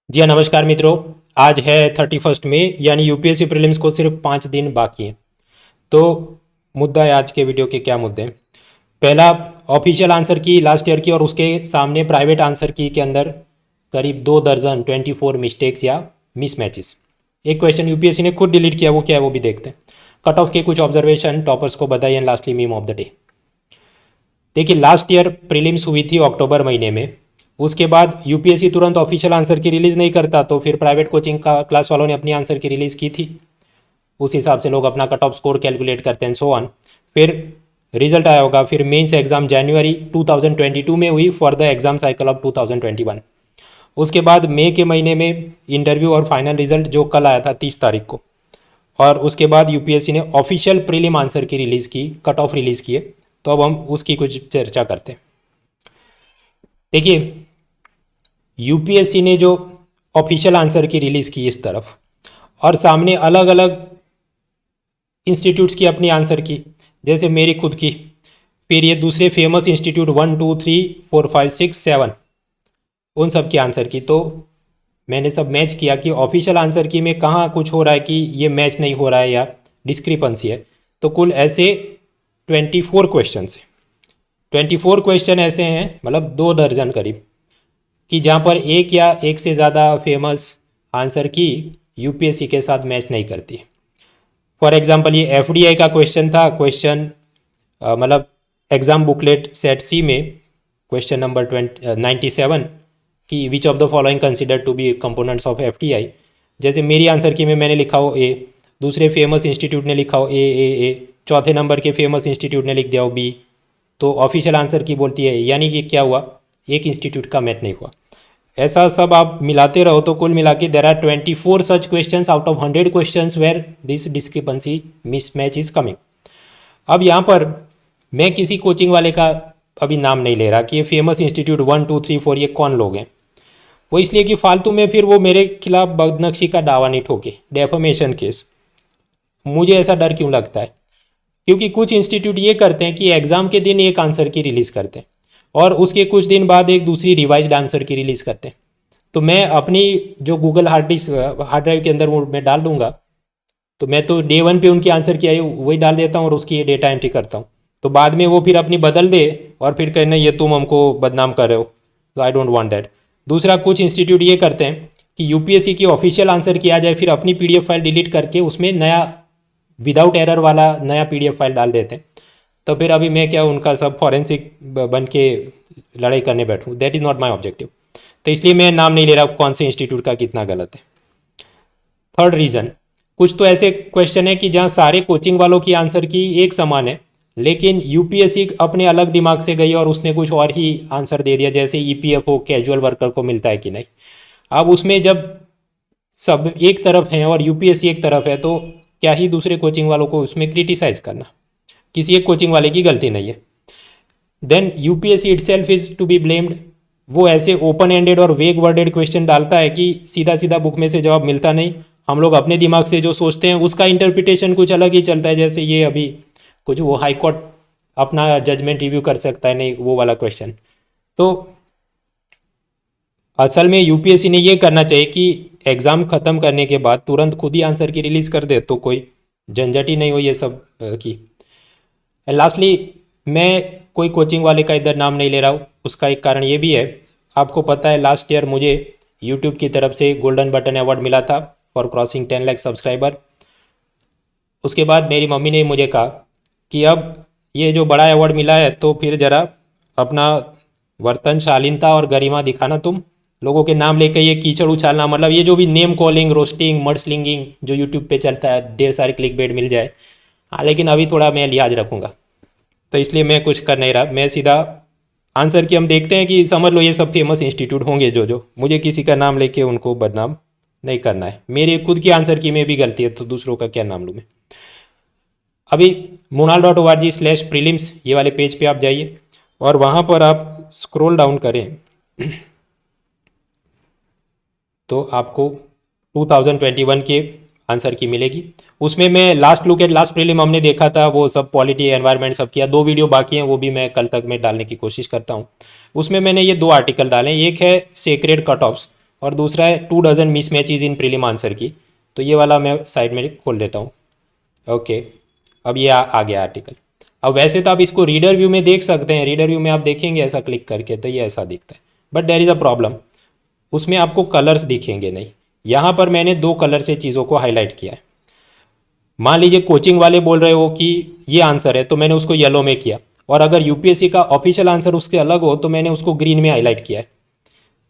जी हाँ, नमस्कार मित्रों। आज है 31 मई, यानी यूपीएससी प्रीलिम्स को सिर्फ 5 दिन बाकी हैं। तो मुद्दा है आज के वीडियो के, क्या मुद्दे हैं। पहला, ऑफिशियल आंसर की लास्ट ईयर की और उसके सामने प्राइवेट आंसर की के अंदर करीब 2 दर्जन 24 मिस्टेक्स या मिसमैचेस। एक क्वेश्चन यूपीएससी ने खुद डिलीट किया, वो क्या है वो भी देखते हैं। कट ऑफ के कुछ ऑब्जर्वेशन टॉपर्स को बताइए and lastly meme of the day. देखिए, लास्ट ईयर प्रीलिम्स हुई थी अक्टूबर महीने में। उसके बाद यूपीएससी तुरंत ऑफिशियल आंसर की रिलीज़ नहीं करता, तो फिर प्राइवेट कोचिंग का क्लास वालों ने अपनी आंसर की रिलीज़ की थी। उस हिसाब से लोग अपना कट ऑफ स्कोर कैलकुलेट करते हैं, सो ऑन। फिर रिजल्ट आया होगा। फिर मेंस एग्जाम जनवरी 2022 में हुई for the exam cycle of 2021। उसके बाद मई के महीने में इंटरव्यू और फाइनल रिजल्ट जो कल आया था 30 तारीख को। और उसके बाद यूपीएससी ने ऑफिशियल प्रीलिम आंसर की रिलीज़ की, कट ऑफ रिलीज़ किए। तो अब हम उसकी कुछ चर्चा करते हैं। देखिए, यूपीएससी ने जो ऑफिशियल आंसर की रिलीज़ की इस तरफ, और सामने अलग अलग इंस्टीट्यूट्स की अपनी आंसर की, जैसे मेरी खुद की, फिर ये दूसरे फेमस इंस्टीट्यूट 1 2 3 4 5 6 7, उन सब की आंसर की। तो मैंने सब मैच किया कि ऑफिशियल आंसर की में कहाँ कुछ हो रहा है कि ये मैच नहीं हो रहा है या डिस्क्रिपेंसी है। तो कुल ऐसे 24 क्वेश्चन है। 24 क्वेश्चन ऐसे हैं, मतलब 2 दर्जन करीब, कि जहाँ पर एक या एक से ज़्यादा फेमस आंसर की यूपीएससी के साथ मैच नहीं करती। फॉर एग्जांपल, ये एफडीआई का क्वेश्चन था। क्वेश्चन मतलब एग्जाम बुकलेट सेट सी में क्वेश्चन नंबर 97 कि which of the following consider to be components of FDI. जैसे मेरी आंसर की में मैंने लिखा हो ए, दूसरे फेमस इंस्टीट्यूट ने लिखा हो ए, चौथे नंबर के फेमस इंस्टीट्यूट ने लिख दिया हो बी। तो ऑफिशियल आंसर की बोलती है, यानी कि क्या हुआ, एक इंस्टीट्यूट का मैच नहीं हुआ। ऐसा सब आप मिलाते रहो तो कुल मिला के there are 24 such questions out of 100 questions where this discrepancy mismatch is coming. अब यहाँ पर मैं किसी कोचिंग वाले का अभी नाम नहीं ले रहा कि ये फेमस इंस्टीट्यूट 1 2 3 4 ये कौन लोग हैं। वो इसलिए कि फालतू में फिर वो मेरे खिलाफ बदनक्षी का दावा नहीं ठोके, डेफोमेशन केस। मुझे ऐसा डर क्यों लगता है, क्योंकि कुछ इंस्टीट्यूट ये करते हैं कि एग्ज़ाम के दिन एक आंसर की रिलीज़ करते हैं और उसके कुछ दिन बाद एक दूसरी रिवाइज्ड आंसर की रिलीज़ करते हैं। तो मैं अपनी जो गूगल हार्ड ड्राइव के अंदर वो मैं डाल दूंगा, तो मैं तो डे 1 पे उनकी आंसर की आई वही डाल देता हूँ और उसकी डेटा एंट्री करता हूँ। तो बाद में वो फिर अपनी बदल दे और फिर कहना ये तुम हमको बदनाम कर रहे हो, तो आई डोंट वांट दैट। दूसरा, कुछ इंस्टीट्यूट ये करते हैं कि यूपीएससी की ऑफिशियल आंसर किया जाए, फिर अपनी पीडीएफ फाइल डिलीट करके उसमें नया विदाउट एरर वाला नया पीडीएफ फाइल डाल देते हैं। तो फिर अभी मैं क्या उनका सब फॉरेंसिक बन के लड़ाई करने बैठूँ, that is not my objective. तो इसलिए मैं नाम नहीं ले रहा कौन से इंस्टीट्यूट का कितना गलत है। थर्ड रीज़न, कुछ तो ऐसे क्वेश्चन है कि जहाँ सारे कोचिंग वालों की आंसर की एक समान है, लेकिन यूपीएससी अपने अलग दिमाग से गई और उसने कुछ और ही आंसर दे दिया, जैसे ईपीएफओ कैजुअल वर्कर को मिलता है कि नहीं। अब उसमें जब सब एक तरफ हैं और यूपीएससी एक तरफ है, तो क्या ही दूसरे कोचिंग वालों को उसमें क्रिटिसाइज करना, किसी एक कोचिंग वाले की गलती नहीं है। Then UPSC itself is to be blamed. वो ऐसे ओपन एंडेड और वेग वर्डेड क्वेश्चन डालता है कि सीधा सीधा बुक में से जवाब मिलता नहीं। हम लोग अपने दिमाग से जो सोचते हैं उसका इंटरप्रिटेशन कुछ अलग ही चलता है। जैसे ये अभी कुछ वो हाई कोर्ट अपना जजमेंट रिव्यू कर सकता है, नहीं वो वाला क्वेश्चन। तो असल में यूपीएससी ने ये करना चाहिए कि एग्ज़ाम ख़त्म करने के बाद तुरंत खुद ही आंसर की रिलीज़ कर दे, तो कोई झंझट ही नहीं हो ये सब की। एंड लास्टली, मैं कोई कोचिंग वाले का इधर नाम नहीं ले रहा हूँ, उसका एक कारण ये भी है। आपको पता है लास्ट ईयर मुझे यूट्यूब की तरफ से गोल्डन बटन अवार्ड मिला था फॉर क्रॉसिंग 10 लाख सब्सक्राइबर। उसके बाद मेरी मम्मी ने मुझे कहा कि अब ये जो बड़ा अवार्ड मिला है तो फिर ज़रा अपना वर्तन शालीनता और गरिमा दिखाना। तुम लोगों के नाम लेके ये कीचड़ उछालना, मतलब ये जो भी name calling, roasting, mud slinging जो यूट्यूब पे चलता है, ढेर सारे क्लिक बेट मिल जाए। हाँ, लेकिन अभी थोड़ा मैं लिहाज रखूँगा, तो इसलिए मैं कुछ कर नहीं रहा। मैं सीधा आंसर की हम देखते हैं कि समझ लो ये सब फेमस इंस्टीट्यूट होंगे जो जो मुझे किसी का नाम लेके उनको बदनाम नहीं करना है। मेरे खुद की आंसर की में भी गलती है, तो दूसरों का क्या नाम लूँ मैं। अभी monal.org/prelims ये वाले पेज पे आप जाइए और वहाँ पर आप स्क्रॉल डाउन करें तो आपको 2021 के आंसर की मिलेगी। उसमें मैं last look at last prelim हमने देखा था, वो सब पॉलिटी एनवायरनमेंट सब किया। 2 वीडियो बाकी हैं, वो भी मैं कल तक में डालने की कोशिश करता हूँ। उसमें मैंने ये 2 आर्टिकल डाले, एक है सेक्रेड कट ऑफ्स और दूसरा है 2 डजन मिसमैचेस इन प्रीलिम आंसर की। तो ये वाला मैं साइड में खोल लेता हूँ। ओके, अब ये आ गया आर्टिकल। अब वैसे तो आप इसको रीडर व्यू में देख सकते हैं, रीडर व्यू में आप देखेंगे ऐसा क्लिक करके तो ये ऐसा दिखता है, but there is a problem, उसमें आपको कलर्स दिखेंगे नहीं। यहाँ पर मैंने 2 कलर से चीज़ों को हाईलाइट किया है। मान लीजिए कोचिंग वाले बोल रहे हो कि ये आंसर है, तो मैंने उसको येलो में किया, और अगर यूपीएससी का ऑफिशियल आंसर उसके अलग हो तो मैंने उसको ग्रीन में हाईलाइट किया है।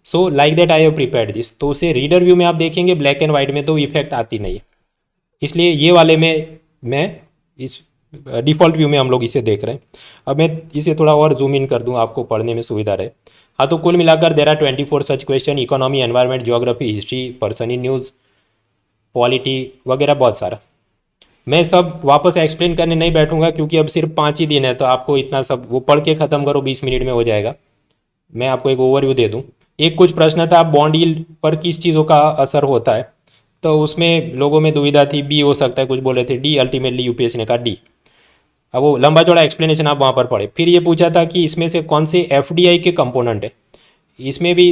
So like that I have prepared this. तो उसे रीडर व्यू में आप देखेंगे ब्लैक एंड वाइट में तो इफेक्ट आती नहीं है, इसलिए ये वाले में मैं इस डिफ़ॉल्ट व्यू में हम लोग इसे देख रहे हैं। अब मैं इसे थोड़ा और जूम इन कर दूं आपको पढ़ने में सुविधा रहे। हाँ, तो कुल मिलाकर there are 24 such question, economy, environment, geography, history, person in news, polity वगैरह बहुत सारा। मैं सब वापस एक्सप्लेन करने नहीं बैठूंगा क्योंकि अब सिर्फ 5 ही दिन है, तो आपको इतना सब वो पढ़ के ख़त्म करो 20 मिनट में हो जाएगा। मैं आपको एक ओवरव्यू दे दूं। एक कुछ प्रश्न था बॉन्ड यील्ड पर किस चीज़ों का असर होता है, तो उसमें लोगों में दुविधा थी, बी हो सकता है, कुछ बोले थे डी, अल्टीमेटली यूपीएससी ने कहा डी। अब वो लंबा चौड़ा एक्सप्लेनेशन आप वहाँ पर पढ़े। फिर ये पूछा था कि इसमें से कौन से एफडीआई के कंपोनेंट है, इसमें भी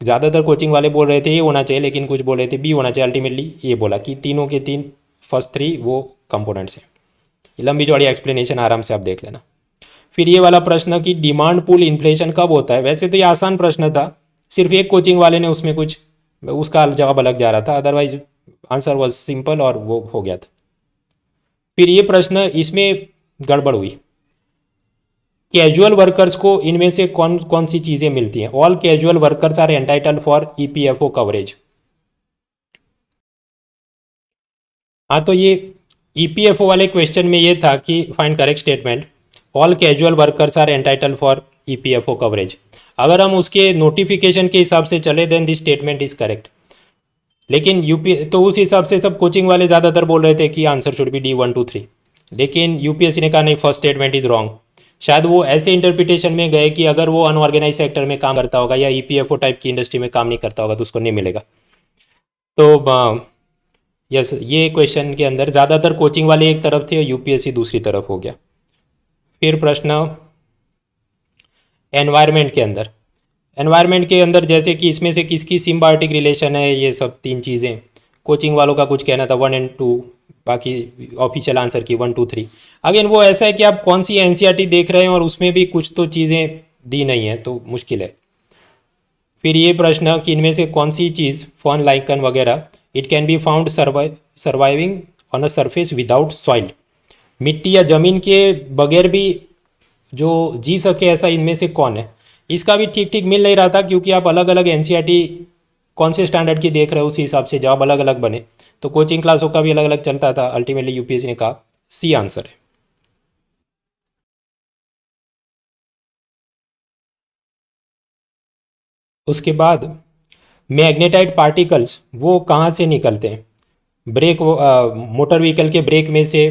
ज़्यादातर कोचिंग वाले बोल रहे थे ये होना चाहिए, लेकिन कुछ बोल रहे थे बी होना चाहिए। अल्टीमेटली ये बोला कि तीनों के तीन फर्स्ट 3 वो कंपोनेंट्स हैं। लंबी चौड़ी एक्सप्लेनेशन आराम से आप देख लेना। फिर ये वाला प्रश्न कि डिमांड पुल इन्फ्लेशन कब होता है, वैसे तो ये आसान प्रश्न था, सिर्फ एक कोचिंग वाले ने उसमें कुछ उसका जवाब अलग जा रहा था, अदरवाइज आंसर वॉज सिंपल और वो हो गया था। फिर ये प्रश्न इसमें गड़बड़ हुई, कैजुअल वर्कर्स को इनमें से कौन कौन सी चीज़ें मिलती हैं। All casual workers are entitled for EPFO coverage. हाँ, तो ये ईपीएफओ वाले क्वेश्चन में ये था कि find correct statement, all casual workers are entitled for EPFO coverage. अगर हम उसके नोटिफिकेशन के हिसाब से चले then this statement is correct, लेकिन यूपी तो उस हिसाब से सब कोचिंग वाले ज़्यादातर बोल रहे थे कि आंसर शुड बी डी 1 2 3, लेकिन यूपीएससी ने कहा नहीं, फर्स्ट स्टेटमेंट इज रॉन्ग। शायद वो ऐसे इंटरप्रिटेशन में गए कि अगर वो अनऑर्गेनाइज सेक्टर में काम करता होगा या ईपीएफओ टाइप की इंडस्ट्री में काम नहीं करता होगा तो उसको नहीं मिलेगा। तो यस, ये क्वेश्चन के अंदर ज़्यादातर कोचिंग वाले एक तरफ थे और यूपीएससी दूसरी तरफ हो गया। फिर प्रश्न एनवायरनमेंट के अंदर जैसे कि इसमें से किसकी सिम्बायोटिक रिलेशन है, ये सब 3 चीज़ें कोचिंग वालों का कुछ कहना था 1 और 2, बाकी ऑफिशियल आंसर की 1 2 3। अगेन वो ऐसा है कि आप कौन सी एनसीईआरटी देख रहे हैं और उसमें भी कुछ तो चीज़ें दी नहीं है तो मुश्किल है। फिर ये प्रश्न कि इनमें से कौन सी चीज़ फॉन लाइकन वगैरह, it can be found surviving on a surface without soil, मिट्टी या ज़मीन के बगैर भी जो जी सके ऐसा इनमें से कौन है। इसका भी ठीक ठीक मिल नहीं रहा था क्योंकि आप अलग अलग एनसीईआरटी कौन से स्टैंडर्ड की देख रहे हो उसी हिसाब से जवाब अलग अलग बने, तो कोचिंग क्लासों का भी अलग अलग चलता था। अल्टीमेटली यूपीएससी ने कहा सी आंसर है। उसके बाद मैग्नेटाइट पार्टिकल्स वो कहाँ से निकलते हैं, ब्रेक मोटर व्हीकल के ब्रेक में से,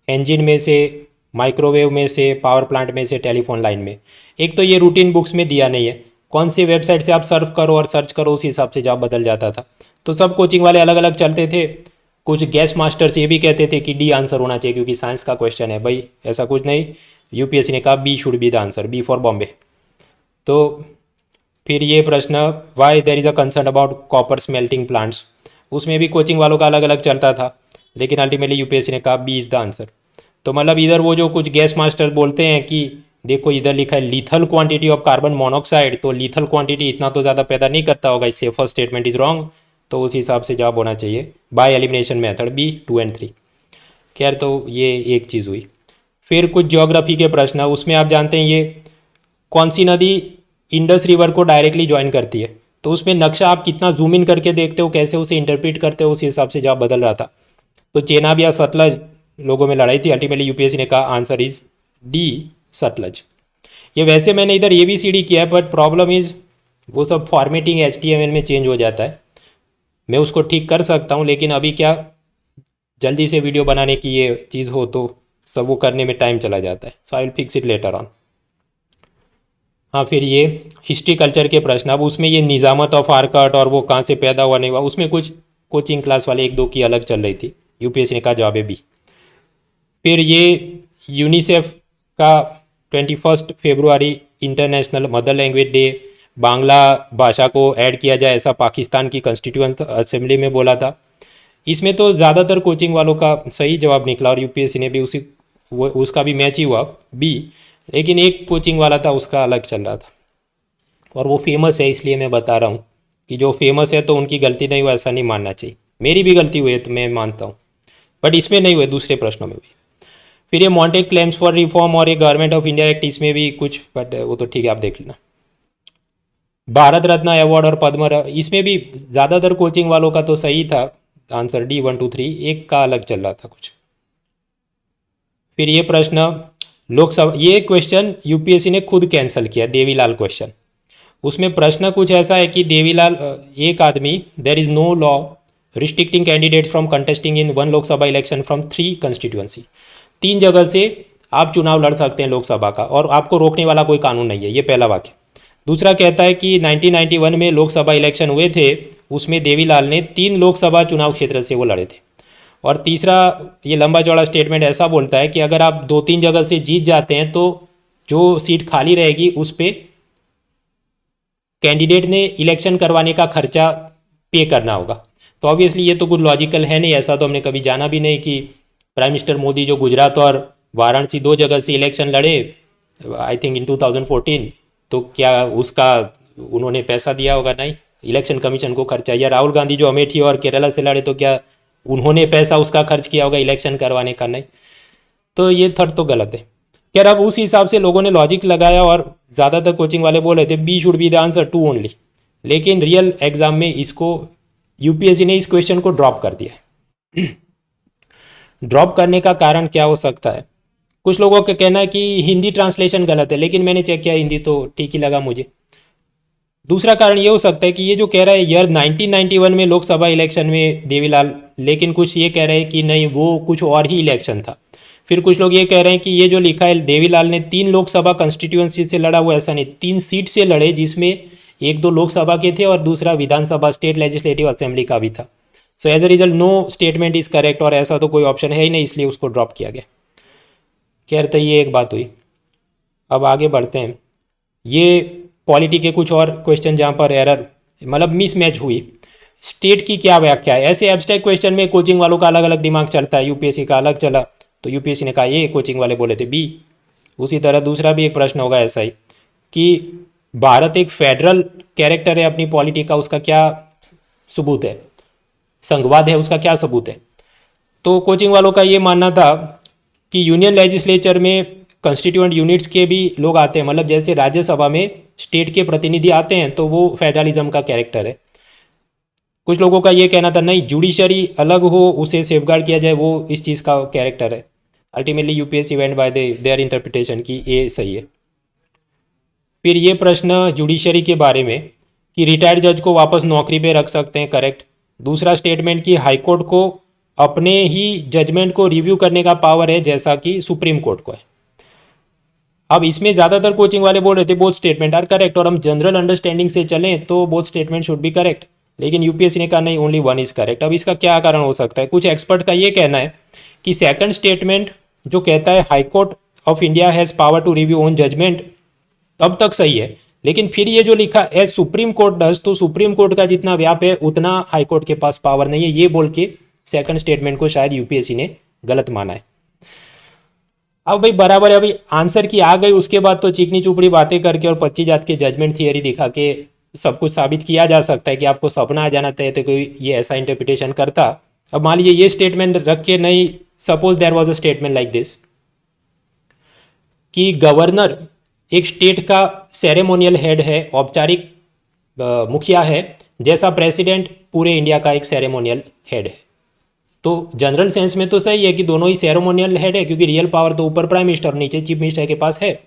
इंजन में से, माइक्रोवेव में से, पावर प्लांट में से, टेलीफोन लाइन में। एक तो ये रूटीन बुक्स में दिया नहीं है, कौन सी वेबसाइट से आप सर्फ करो और सर्च करो उसी हिसाब से जवाब बदल जाता था, तो सब कोचिंग वाले अलग अलग चलते थे। कुछ गेस्ट मास्टर्स ये भी कहते थे कि डी आंसर होना चाहिए क्योंकि साइंस का क्वेश्चन है। भाई ऐसा कुछ नहीं, यूपीएससी ने कहा B should be the answer, B for Bombay. तो फिर ये प्रश्न why there is a concern about copper smelting plants, उसमें भी कोचिंग वालों का अलग अलग चलता था, लेकिन अल्टीमेटली यूपीएससी ने कहा बी इज़ द आंसर। तो मतलब इधर वो जो कुछ गैस मास्टर बोलते हैं कि देखो इधर लिखा है lethal quantity of carbon monoxide, तो लीथल क्वांटिटी इतना तो ज़्यादा पैदा नहीं करता होगा, इसलिए फर्स्ट स्टेटमेंट इज रॉन्ग, तो उस हिसाब से जवाब होना चाहिए बाय एलिमिनेशन मेथड बी 2 और 3। खैर, तो ये एक चीज़ हुई। फिर कुछ ज्योग्राफी के प्रश्न, उसमें आप जानते हैं ये कौन सी नदी इंडस रिवर को डायरेक्टली ज्वाइन करती है, तो उसमें नक्शा आप कितना जूम इन करके देखते हो, कैसे उसे इंटरप्रेट करते हो, उस हिसाब से जवाब बदल रहा था। तो चेनाब या सतलज लोगों में लड़ाई थी, अल्टीमेटली यूपीएससी ने कहा आंसर इज डी सतलज। ये वैसे मैंने इधर ए बी सी डी किया है, बट प्रॉब्लम इज वो सब फॉर्मेटिंग HTML में चेंज हो जाता है, मैं उसको ठीक कर सकता हूँ, लेकिन अभी क्या जल्दी से वीडियो बनाने की ये चीज़ हो तो सब वो करने में टाइम चला जाता है, so I will fix it later on. हाँ, फिर ये हिस्ट्री कल्चर के प्रश्न, अब उसमें ये निज़ामत ऑफ आर्कट और वो कहाँ से पैदा हुआ नहीं हुआ, उसमें कुछ कोचिंग क्लास वाले 1 2 की अलग चल रही थी, यूपीएससी ने कहा जवाब है बी। फिर ये यूनिसेफ का 21 फरवरी international mother language day Bangla भाषा को ऐड किया जाए, ऐसा पाकिस्तान की कॉन्स्टिट्यूएंट असेंबली में बोला था। इसमें तो ज़्यादातर कोचिंग वालों का सही जवाब निकला और यूपीएससी ने भी उसका भी मैच ही हुआ बी। लेकिन एक कोचिंग वाला था उसका अलग चल रहा था, और वो फेमस है, इसलिए मैं बता रहा हूँ कि जो फेमस है तो उनकी गलती नहीं हुआ ऐसा नहीं मानना चाहिए। मेरी भी गलती हुई है तो मैं मानता हूँ, बट इसमें नहीं हुए, दूसरे प्रश्नों में हुई। फिर ये मॉन्टेक क्लेम्स फॉर रिफॉर्म और ये गवर्नमेंट ऑफ इंडिया एक्ट, इसमें भी कुछ, बट वो तो ठीक है, आप देख लेना। भारत रत्न अवार्ड और पद्म, इसमें भी ज़्यादातर कोचिंग वालों का तो सही था आंसर, डी 1 2 3, एक का अलग चल रहा था कुछ। फिर ये प्रश्न लोकसभा, ये क्वेश्चन यूपीएससी ने खुद कैंसिल किया, देवीलाल क्वेश्चन। उसमें प्रश्न कुछ ऐसा है कि देवीलाल, एक आदमी, there is no law restricting candidate from contesting in 1 Lok Sabha election from 3 constituency. 3 जगह से आप चुनाव लड़ सकते हैं लोकसभा का, और आपको रोकने वाला कोई कानून नहीं है, ये पहला वाक्य। दूसरा कहता है कि 1991 में लोकसभा इलेक्शन हुए थे, उसमें देवीलाल ने 3 लोकसभा चुनाव क्षेत्र से वो लड़े थे। और तीसरा, ये लंबा चौड़ा स्टेटमेंट ऐसा बोलता है कि अगर आप 2-3 जगह से जीत जाते हैं तो जो सीट खाली रहेगी उस पर कैंडिडेट ने इलेक्शन करवाने का खर्चा पे करना होगा। तो ऑब्वियसली ये तो कुछ लॉजिकल है नहीं, ऐसा तो हमने कभी जाना भी नहीं कि प्राइम मिनिस्टर मोदी जो गुजरात और वाराणसी 2 जगह से इलेक्शन लड़े, आई थिंक इन 2014, तो क्या उसका उन्होंने पैसा दिया होगा? नहीं, इलेक्शन कमीशन को खर्चा। या राहुल गांधी जो अमेठी और केरला से लड़े, तो क्या उन्होंने पैसा उसका खर्च किया होगा इलेक्शन करवाने का? नहीं। तो ये थर्ड तो गलत है। खैर, अब उस हिसाब से लोगों ने लॉजिक लगाया और ज़्यादातर कोचिंग वाले बोल रहे थे B should be the answer 2 only. लेकिन रियल एग्जाम में इसको यूपीएससी ने इस क्वेश्चन को ड्रॉप कर दिया। ड्रॉप करने का कारण क्या हो सकता है? कुछ लोगों का कहना है कि हिंदी ट्रांसलेशन गलत है, लेकिन मैंने चेक किया हिंदी तो ठीक ही लगा मुझे। दूसरा कारण ये हो सकता है कि ये जो कह रहा है ईयर 1991 में लोकसभा इलेक्शन में देवीलाल, लेकिन कुछ ये कह रहे हैं कि नहीं, वो कुछ और ही इलेक्शन था। फिर कुछ लोग ये कह रहे हैं कि ये जो लिखा है देवीलाल ने 3 लोकसभा कंस्टिट्यूएंसी से लड़ा, वो ऐसा नहीं, 3 सीट से लड़े, जिसमें 1-2 लोकसभा के थे और दूसरा विधानसभा स्टेट लेजिस्लेटिव असेंबली का भी था। So as a result no statement is correct, और ऐसा तो कोई ऑप्शन है ही नहीं, इसलिए उसको ड्रॉप किया गया। खैर, तो ये एक बात हुई। अब आगे बढ़ते हैं। ये पॉलिटी के कुछ और क्वेश्चन जहाँ पर एरर, मतलब मिसमैच हुई। स्टेट की क्या व्याख्या है? ऐसे एब्स्ट्रैक्ट क्वेश्चन में कोचिंग वालों का अलग अलग दिमाग चलता है, यूपीएससी का अलग चला, तो यूपीएससी ने कहा ए, कोचिंग वाले बोले थे बी। उसी तरह दूसरा भी एक प्रश्न होगा ऐसा ही कि भारत एक फेडरल कैरेक्टर है अपनी पॉलिटी का, उसका क्या सबूत है? संघवाद है, उसका क्या सबूत है? तो कोचिंग वालों का ये मानना था कि यूनियन लेजिस्लेचर में कंस्टिट्यूएंट यूनिट्स के भी लोग आते हैं, मतलब जैसे राज्यसभा में स्टेट के प्रतिनिधि आते हैं, तो वो फेडरलिज्म का कैरेक्टर है। कुछ लोगों का ये कहना था नहीं, जुडिशरी अलग हो, उसे सेफगार्ड किया जाए, वो इस चीज़ का कैरेक्टर है। Ultimately UPSC went by there interpretation की ये सही है। फिर ये प्रश्न जुडिशरी के बारे में कि रिटायर्ड जज को वापस नौकरी पे रख सकते हैं, करेक्ट। दूसरा स्टेटमेंट कि हाईकोर्ट को अपने ही जजमेंट को रिव्यू करने का पावर है, जैसा कि सुप्रीम कोर्ट को है। अब इसमें ज़्यादातर कोचिंग वाले बोल रहे थे बोथ स्टेटमेंट आर करेक्ट, और हम जनरल अंडरस्टैंडिंग से चलें तो both statement should be correct. लेकिन यूपीएससी ने कहा नहीं, ओनली वन इज करेक्ट। अब इसका क्या कारण हो सकता है? कुछ एक्सपर्ट का ये कहना है कि सेकंड स्टेटमेंट जो कहता है high court of India has power to review own judgement, तब तक सही है। लेकिन फिर ये जो लिखा एज सुप्रीम कोर्ट डज, तो सुप्रीम कोर्ट का जितना व्याप है उतना हाई कोर्ट के पास पावर नहीं है, ये बोल के सेकंड स्टेटमेंट को शायद यूपीएससी ने गलत माना है। अब भाई बराबर है, अभी आंसर की आ गई, उसके बाद तो चिकनी चुपड़ी बातें करके और 25 जात के जजमेंट थियरी दिखा के सब कुछ साबित किया जा सकता है कि आपको सपना आ जाना चाहिए तो कोई ये ऐसा इंटरप्रिटेशन करता। अब मान लीजिए ये स्टेटमेंट रख के नहीं, suppose there was a statement like this कि गवर्नर एक स्टेट का सेरेमोनियल हेड है, औपचारिक मुखिया है, जैसा प्रेसिडेंट पूरे इंडिया का एक सेरेमोनियल हेड है। तो जनरल सेंस में तो सही है कि दोनों ही सेरेमोनियल हेड है, क्योंकि रियल पावर तो ऊपर प्राइम मिनिस्टर और नीचे चीफ मिनिस्टर के पास है।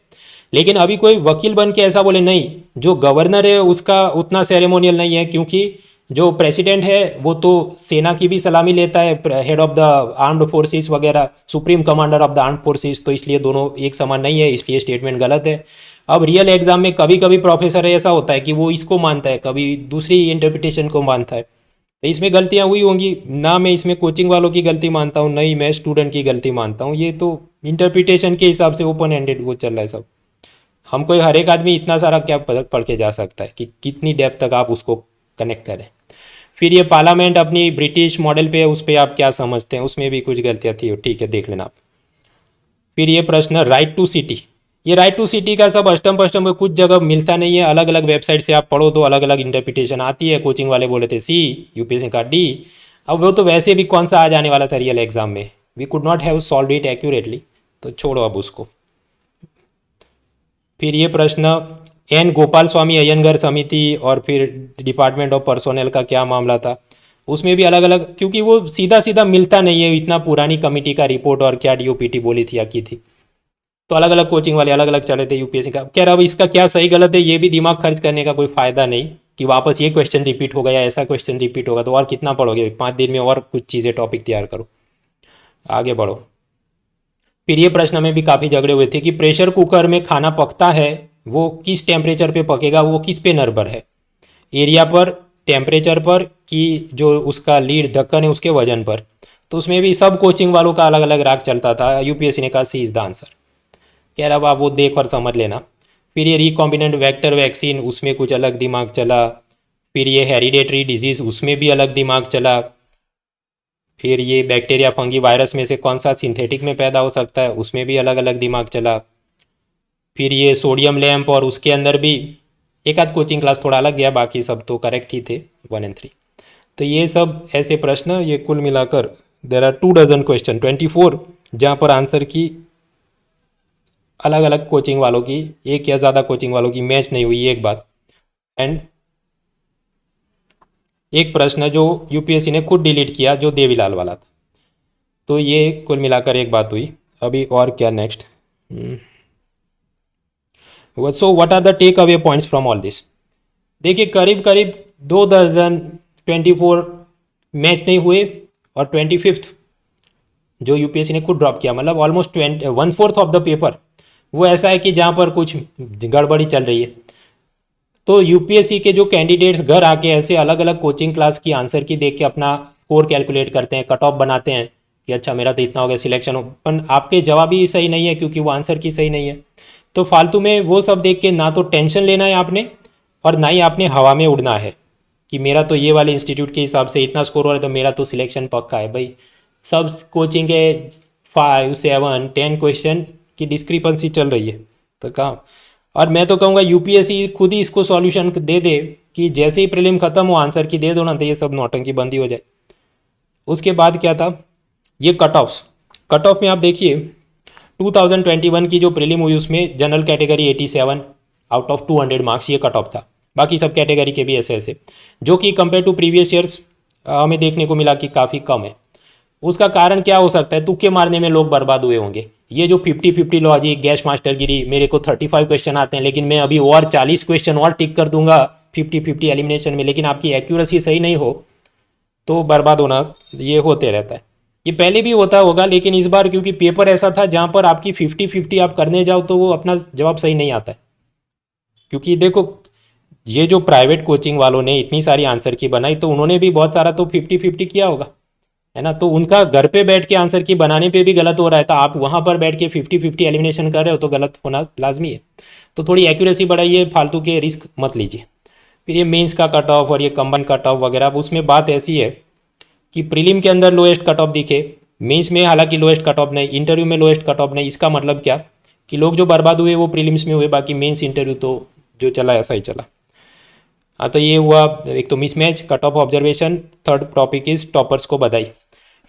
लेकिन अभी कोई वकील बन के ऐसा बोले नहीं, जो गवर्नर है उसका उतना सेरेमोनियल नहीं है, क्योंकि जो प्रेसिडेंट है वो तो सेना की भी सलामी लेता है, head of the armed forces वगैरह, supreme commander of the armed forces, तो इसलिए दोनों एक समान नहीं है, इसलिए स्टेटमेंट गलत है। अब रियल एग्जाम में कभी कभी प्रोफेसर ऐसा होता है कि वो इसको मानता है, कभी दूसरी इंटरप्रिटेशन को मानता है, तो इसमें गलतियाँ हुई होंगी ना। मैं इसमें कोचिंग वालों की गलती मानता हूँ, नहीं मैं स्टूडेंट की गलती मानता हूँ, ये तो इंटरप्रिटेशन के हिसाब से ओपन हैंडेड वो चल रहा है सब। हम कोई हर एक आदमी इतना सारा क्या पढ़ के जा सकता है कि कितनी डेप्थ तक आप उसको कनेक्ट करें। फिर ये पार्लियामेंट अपनी ब्रिटिश मॉडल पे, उस पर आप क्या समझते हैं, उसमें भी कुछ गलतियाँ थी, ठीक है देख लेना आप। फिर ये प्रश्न राइट टू सिटी, ये राइट टू सिटी का सब अष्टम पष्टम में कुछ जगह मिलता नहीं है, अलग अलग वेबसाइट से आप पढ़ो तो अलग अलग इंटरप्रिटेशन आती है। कोचिंग वाले बोले थे सी, यूपीएससी का डी। अब वो तो वैसे भी कौन सा आ जाने वाला था रियल एग्जाम में, we could not have solve it accurately, तो छोड़ो अब उसको। फिर ये प्रश्न एन गोपाल स्वामी अयंगर समिति और फिर डिपार्टमेंट ऑफ पर्सोनेल का क्या मामला था, उसमें भी अलग अलग, क्योंकि वो सीधा सीधा मिलता नहीं है, इतना पुरानी कमेटी का रिपोर्ट और क्या डीओपीटी बोली थी या की थी, तो अलग अलग कोचिंग वाले अलग अलग चले थे यूपीएससी का। कह रहा अब इसका क्या सही गलत है, ये भी दिमाग खर्च करने का कोई फायदा नहीं कि वापस ये क्वेश्चन रिपीट होगा या ऐसा क्वेश्चन रिपीट होगा, तो और कितना पढ़ोगे, 5 दिन में और कुछ चीज़ें टॉपिक तैयार करो, आगे बढ़ो। फिर ये प्रश्न में भी काफ़ी झगड़े हुए थे कि प्रेशर कुकर में खाना पकता है वो किस टेम्परेचर पे पकेगा, वो किस पे निर्भर है, एरिया पर, टेम्परेचर पर, कि जो उसका लीड ढक्कन है उसके वजन पर। तो उसमें भी सब कोचिंग वालों का अलग अलग राग चलता था, यूपीएससी ने कहा सी इज़ द आंसर। कह रहा अब वो देख और समझ लेना। फिर ये रिकॉम्बिनेंट वेक्टर वैक्सीन, उसमें कुछ अलग दिमाग चला। फिर ये हेरिडेटरी डिजीज़, उसमें भी अलग दिमाग चला। फिर ये बैक्टीरिया फंगी वायरस में से कौन सा सिंथेटिक में पैदा हो सकता है, उसमें भी अलग अलग दिमाग चला। फिर ये सोडियम लैम्प, और उसके अंदर भी एक आध कोचिंग क्लास थोड़ा अलग गया, बाकी सब तो करेक्ट ही थे 1 और 3। तो ये सब ऐसे प्रश्न, ये कुल मिलाकर देर आर 2 डजन क्वेश्चन 24, जहाँ पर आंसर की अलग अलग कोचिंग वालों की, एक या ज़्यादा कोचिंग वालों की मैच नहीं हुई, एक बात। एंड एक प्रश्न जो यूपीएससी ने खुद डिलीट किया, जो देवीलाल वाला था। तो ये कुल मिलाकर एक बात हुई। अभी और क्या next, so what are the take away points from all this. देखिए करीब करीब 2 दर्जन 24 मैच नहीं हुए, और 25th जो यूपीएससी ने खुद ड्रॉप किया, मतलब ऑलमोस्ट 1/4 ऑफ द पेपर वो ऐसा है कि जहाँ पर कुछ गड़बड़ी चल रही है। तो यूपीएससी के जो कैंडिडेट्स घर आके ऐसे अलग अलग कोचिंग क्लास की आंसर की देख के अपना स्कोर कैलकुलेट करते हैं, कट ऑफ बनाते हैं कि अच्छा मेरा तो इतना हो गया सिलेक्शन हो, पर आपके जवाब ही सही नहीं है क्योंकि वो आंसर की सही नहीं है। तो फालतू में वो सब देख के ना तो टेंशन लेना है आपने, और ना ही आपने हवा में उड़ना है कि मेरा तो ये वाले इंस्टीट्यूट के हिसाब से इतना स्कोर हो रहा है तो मेरा तो सिलेक्शन पक्का है। भाई सब कोचिंग के 5, 7, 10 क्वेश्चन की डिस्क्रिपेंसी चल रही है, तो कहाँ। और मैं तो कहूँगा यूपीएससी खुद ही इसको सॉल्यूशन दे दे कि जैसे ही प्रीलिम खत्म हो आंसर की दे दो ना, तो ये सब नौटंकी बंदी हो जाए। उसके बाद क्या था, ये कट ऑफ में आप देखिए 2021 की जो प्रीलिम हुई उसमें general category 87 out of 200 marks ये कट ऑफ था। बाकी सब कैटेगरी के भी ऐसे ऐसे, जो कि कंपेयर टू प्रीवियस ईयर्स हमें देखने को मिला कि काफ़ी कम है। उसका कारण क्या हो सकता है, तुक्के मारने में लोग बर्बाद हुए होंगे। ये जो 50-50 लॉजिक, गैस मास्टरगिरी, मेरे को 35 क्वेश्चन आते हैं लेकिन मैं अभी और 40 क्वेश्चन और टिक कर दूंगा 50-50 एलिमिनेशन में, लेकिन आपकी एक्यूरेसी सही नहीं हो तो बर्बाद होना ये होते रहता है। ये पहले भी होता होगा, लेकिन इस बार क्योंकि पेपर ऐसा था जहाँ पर आपकी 50-50 आप करने जाओ तो वो अपना जवाब सही नहीं आता है। क्योंकि देखो ये जो प्राइवेट कोचिंग वालों ने इतनी सारी आंसर की बनाई तो उन्होंने भी बहुत सारा तो 50-50 किया होगा, है ना। तो उनका घर पे बैठ के आंसर की बनाने पे भी गलत हो रहा है, तो आप वहाँ पर बैठ के 50-50 एलिमिनेशन कर रहे हो तो गलत होना लाजमी है। तो थोड़ी एक्यूरेसी बढ़ाइए, फालतू के रिस्क मत लीजिए। फिर ये मेंस का कट ऑफ और ये कंबाइन कट ऑफ वगैरह, अब उसमें बात ऐसी है कि प्रीलिम के अंदर लोएस्ट कट ऑफ दिखे, मेंस में हालांकि लोएस्ट कट ऑफ नहीं, इंटरव्यू में लोएस्ट कट ऑफ नहीं। इसका मतलब क्या कि लोग जो बर्बाद हुए वो प्रीलिम्स में हुए, बाकी मेंस इंटरव्यू तो जो चला ऐसा ही चला। हाँ तो ये हुआ एक तो mismatch, cut off observation. Third topic is toppers को बधाई।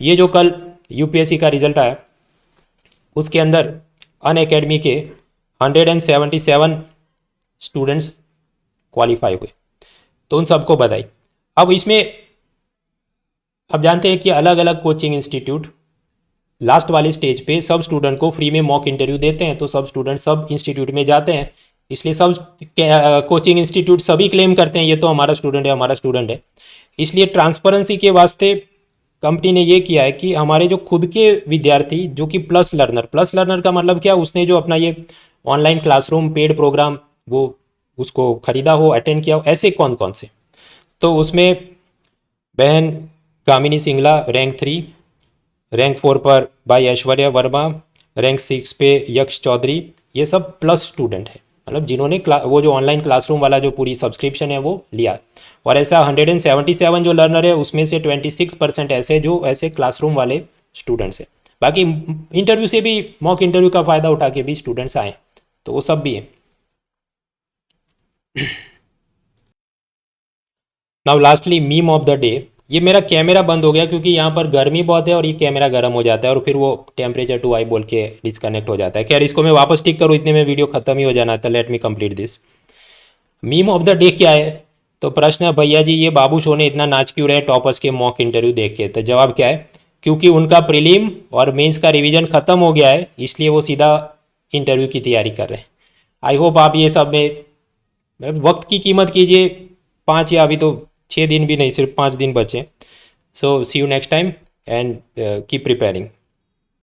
ये जो कल यूपीएससी का रिजल्ट आया उसके अंदर अन अकेडमी के 177 स्टूडेंट्स क्वालिफाई हुए, तो उन सबको बधाई। अब इसमें अब जानते हैं कि अलग अलग कोचिंग इंस्टीट्यूट लास्ट वाले स्टेज पे सब स्टूडेंट को फ्री में मॉक इंटरव्यू देते हैं, तो सब स्टूडेंट सब इंस्टीट्यूट में जाते हैं, इसलिए सब कोचिंग इंस्टीट्यूट सभी क्लेम करते हैं ये तो हमारा स्टूडेंट है, हमारा स्टूडेंट है। इसलिए ट्रांसपेरेंसी के वास्ते कंपनी ने ये किया है कि हमारे जो खुद के विद्यार्थी जो कि प्लस लर्नर का मतलब क्या, उसने जो अपना ये ऑनलाइन क्लासरूम पेड प्रोग्राम वो उसको खरीदा हो, अटेंड किया हो, ऐसे कौन कौन से। तो उसमें बहन कामिनी सिंगला रैंक 3, रैंक 4 पर भाई ऐश्वर्या वर्मा, रैंक 6 पे यक्ष चौधरी, ये सब प्लस स्टूडेंट है। मतलब जिन्होंने वो जो ऑनलाइन क्लासरूम वाला जो पूरी सब्सक्रिप्शन है वो लिया। और ऐसा 177 जो लर्नर है उसमें से 26% ऐसे जो ऐसे क्लासरूम वाले स्टूडेंट्स हैं। बाकी इंटरव्यू से भी, मॉक इंटरव्यू का फ़ायदा उठा के भी स्टूडेंट्स आए, तो वो सब भी है। Now lastly meme of the day. ये मेरा कैमरा बंद हो गया क्योंकि यहाँ पर गर्मी बहुत है और ये कैमरा गर्म हो जाता है और फिर वो टेम्परेचर टू आई बोल के डिस्कनेक्ट हो जाता है। खैर इसको मैं वापस टिक करूँ इतने में वीडियो खत्म ही हो जाना था। Let me complete this. Meme of the day क्या है? तो प्रश्न है, भैया जी ये बाबू शो ने इतना नाच क्यों रहे टॉपर्स के मॉक इंटरव्यू देख के? तो जवाब क्या है, क्योंकि उनका प्रीलिम और मेंस का रिवीजन खत्म हो गया है, इसलिए वो सीधा इंटरव्यू की तैयारी कर रहे हैं। आई होप आप ये सब में वक्त की कीमत कीजिए। 5 या अभी तो 6 दिन भी नहीं, सिर्फ 5 दिन बचे। So see you next time and keep preparing.